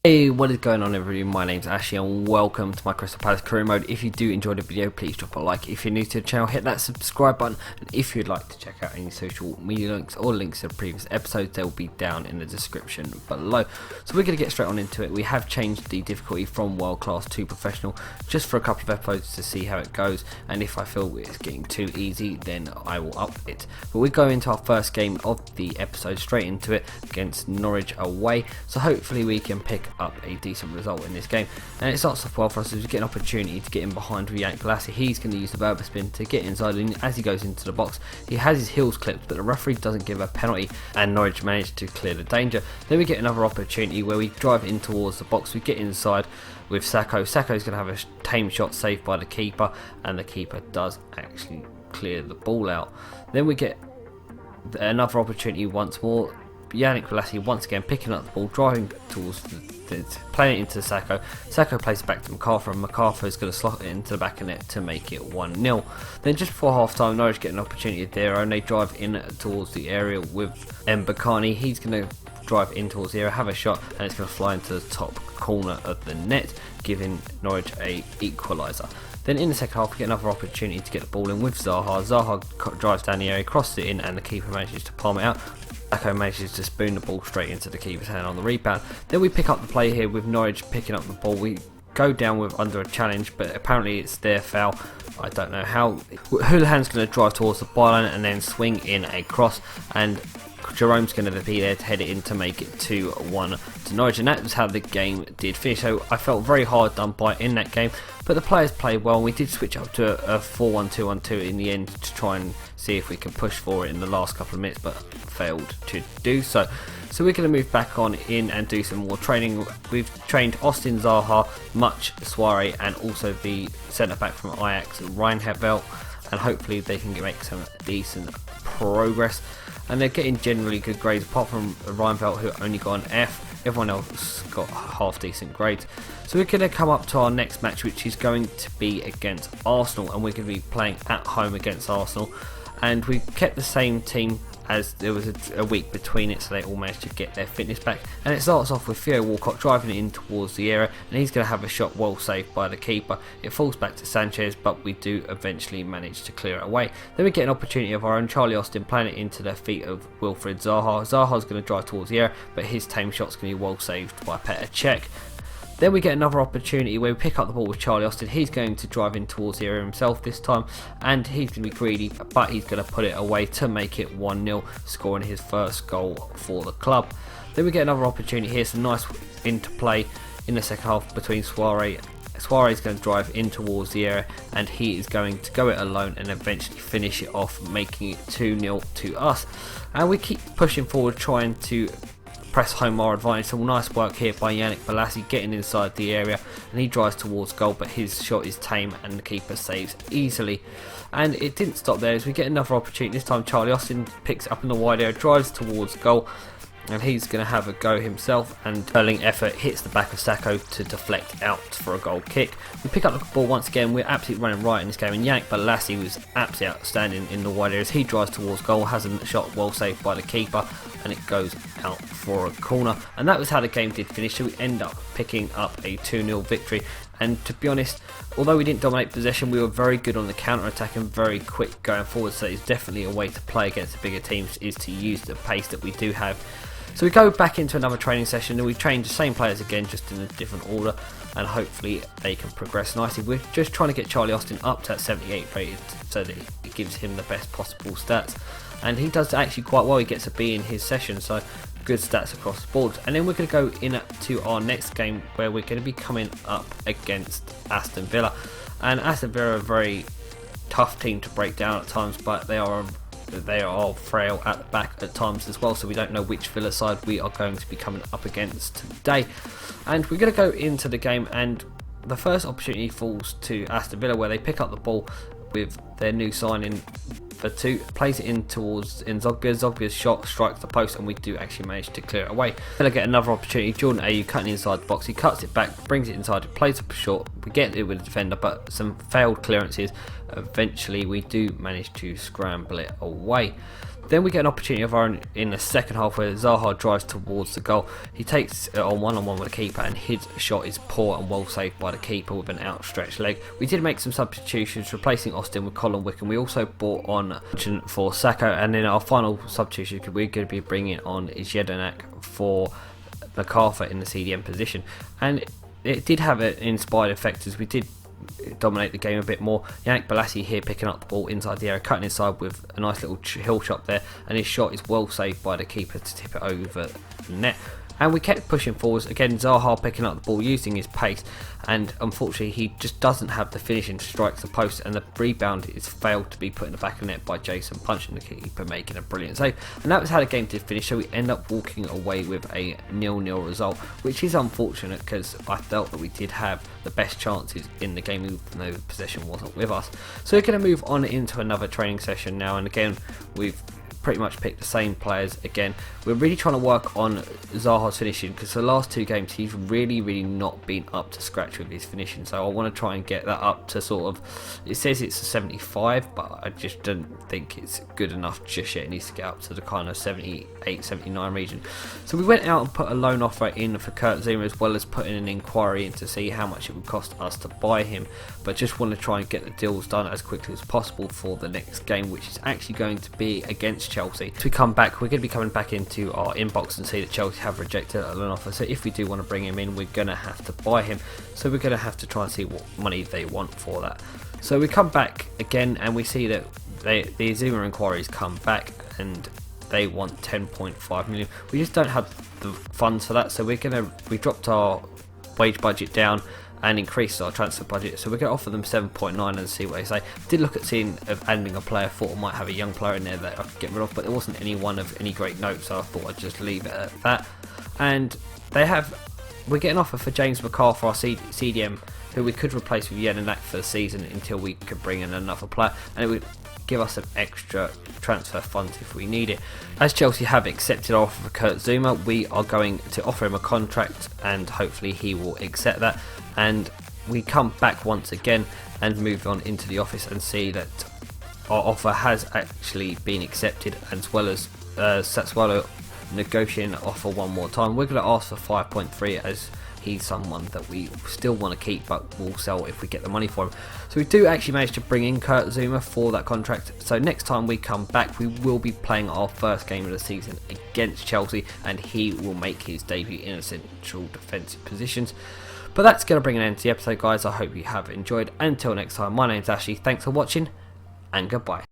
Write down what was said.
Hey, what is going on everybody? My name's Ashley and welcome to my Crystal Palace career mode. If you do enjoy the video, please drop a like. If you're new to the channel, hit that subscribe button. And if you'd like to check out any social media links or links to the previous episodes, they'll be down in the description below. So we're going to get straight on into it. We have changed the difficulty from world class to professional just for a couple of episodes to see how it goes. And if I feel it's getting too easy, then I will up it. But we go into our first game of the episode, straight into it against Norwich away. So hopefully we can pick up a decent result in this game, and it starts off well for us as we get an opportunity to get in behind Yannick Bolasie. He's going to use the Berber spin to get inside, and as he goes into the box he has his heels clipped, but the referee doesn't give a penalty and Norwich managed to clear the danger. Then we get another opportunity where we drive in towards the box, we get inside with Sacco. Sacco's going to have a tame shot saved by the keeper, and the keeper does actually clear the ball out. Then we get another opportunity once more. Yannick Bolasie once again picking up the ball, driving towards playing it into Sacco. Sacco plays it back to MacArthur, and MacArthur is going to slot it into the back of net to make it 1-0. Then just before half time, Norwich get an opportunity there, and they drive in towards the area with Mbakani. He's going to drive in towards the area, have a shot, and it's going to fly into the top corner of the net, giving Norwich a equaliser. Then in the second half we get another opportunity to get the ball in with Zaha. Zaha drives down the area, crosses it in, and the keeper manages to palm it out. Sacco manages to spoon the ball straight into the keeper's hand on the rebound. Then we pick up the play here with Norwich picking up the ball. We go down with under a challenge, but apparently it's their foul. I don't know how. Houlihan's going to drive towards the byline and then swing in a cross, and Jerome's going to be there to head it in to make it 2-1 to Norwich, and that was how the game did finish. So I felt very hard done by in that game, but the players played well, and we did switch up to a 4-1-2-1-2 in the end to try and see if we could push for it in the last couple of minutes, but failed to do so. So we're going to move back on in and do some more training. We've trained Austin, Zaha, Much, Soiree, and also the centre back from Ajax, Reinhardtveld, and hopefully they can make some decent progress. And they're getting generally good grades, apart from Reinfeldt, who only got an F. Everyone else got half decent grades. So we're going to come up to our next match, which is going to be against Arsenal, and we're going to be playing at home against Arsenal. And we kept the same team as there was a week between it, so they all managed to get their fitness back. And it starts off with Theo Walcott driving it in towards the area, and he's going to have a shot well saved by the keeper. It falls back to Sanchez, but we do eventually manage to clear it away. Then we get an opportunity of our own, Charlie Austin playing it into the feet of Wilfried Zaha. Zaha's going to drive towards the area, but his tame shot's going to be well saved by Petr Cech. Then we get another opportunity where we pick up the ball with Charlie Austin. He's going to drive in towards the area himself this time, and he's going to be greedy, but he's going to put it away to make it 1-0, scoring his first goal for the club. Then we get another opportunity here, some nice interplay in the second half between Soiree. Soiree is going to drive in towards the area, and he is going to go it alone and eventually finish it off, making it 2-0 to us. And we keep pushing forward, trying to press home our advantage. So nice work here by Yannick Bolasie getting inside the area, and he drives towards goal, but his shot is tame and the keeper saves easily. And it didn't stop there as we get another opportunity. This time Charlie Austin picks up in the wide area, drives towards goal, and he's going to have a go himself, and hurling effort hits the back of Sacco to deflect out for a goal kick. We pick up the ball once again. We're absolutely running right in this game, and Yannick Bolasie was absolutely outstanding in the wide areas. He drives towards goal, has a shot well saved by the keeper, and it goes out for a corner. And that was how the game did finish. So we end up picking up a 2-0 victory. And to be honest, although we didn't dominate possession, we were very good on the counter-attack and very quick going forward. So it's definitely a way to play against the bigger teams, is to use the pace that we do have. So we go back into another training session, and we train the same players again, just in a different order, and hopefully they can progress nicely. We're just trying to get Charlie Austin up to that 78 rated, so that it gives him the best possible stats. And he does actually quite well. He gets a B in his session, so good stats across the board. And then we're going to go in to our next game, where we're going to be coming up against Aston Villa. And Aston Villa are a very tough team to break down at times, but they are frail at the back at times as well, so we don't know which Villa side we are going to be coming up against today. And we're going to go into the game, and the first opportunity falls to Aston Villa, where they pick up the ball with their new signing for 2, plays it in towards Zogbia. Zogbia's shot strikes the post, and we do actually manage to clear it away. Then I get another opportunity. Jordan Ayew cutting inside the box. He cuts it back, brings it inside, it plays up short. We get it with the defender, but some failed clearances. Eventually, we do manage to scramble it away. Then we get an opportunity of our own in the second half where Zaha drives towards the goal. He takes it on one-on-one with the keeper, and his shot is poor and well saved by the keeper with an outstretched leg. We did make some substitutions, replacing Austin with Colin Wickham. We also brought on for Sacco, and then our final substitution we're going to be bringing on is Jedinak for MacArthur in the CDM position. And it did have an inspired effect as we did dominate the game a bit more. Yannick Bolasie here picking up the ball inside the area, cutting inside with a nice little hill shot there, and his shot is well saved by the keeper to tip it over the net. And we kept pushing forwards. Again, Zaha picking up the ball using his pace, and unfortunately he just doesn't have the finishing to strike the post, and the rebound is failed to be put in the back of the net by Jason, punching the keeper, making a brilliant save. And that was how the game did finish, so we end up walking away with a 0-0 result, which is unfortunate because I felt that we did have the best chances in the game even though possession wasn't with us. So we're going to move on into another training session now, and again we've pretty much picked the same players again. We're really trying to work on Zaha's finishing because the last 2 games he's really not been up to scratch with his finishing, so I want to try and get that up to sort of, it says it's a 75, but I just don't think it's good enough just yet. It needs to get up to the kind of 78, 79 region. So we went out and put a loan offer in for Kurt Zouma, as well as putting an inquiry in to see how much it would cost us to buy him, but just want to try and get the deals done as quickly as possible for the next game, which is actually going to be against Chelsea. As we come back, we're going to be coming back into our inbox and see that Chelsea have rejected a loan offer, so if we do want to bring him in, we're going to have to buy him, so we're going to have to try and see what money they want for that. So we come back again and we see that the Zouma inquiries come back and they want 10.5 million. We just don't have the funds for that, so we dropped our wage budget down and increased our transfer budget, so we're going to offer them 7.9 and see what they say. Did look at seeing of adding a player, thought I might have a young player in there that I could get rid of, but there wasn't anyone of any great note, so I thought I'd just leave it at that. And we're getting an offer for James MacArthur, our CDM, who we could replace with Jedinak for the season until we could bring in another player, and it would give us some extra transfer funds if we need it. As Chelsea have accepted our offer for Kurt Zouma, we are going to offer him a contract and hopefully he will accept that. And we come back once again and move on into the office and see that our offer has actually been accepted, as well as Sassuolo negotiating an offer one more time. We're going to ask for 5.3 as he's someone that we still want to keep but will sell if we get the money for him. So we do actually manage to bring in Kurt Zouma for that contract. So next time we come back, we will be playing our first game of the season against Chelsea, and he will make his debut in central defensive positions. But that's going to bring an end to the episode, guys. I hope you have enjoyed. Until next time, my name's Ashley. Thanks for watching, and goodbye.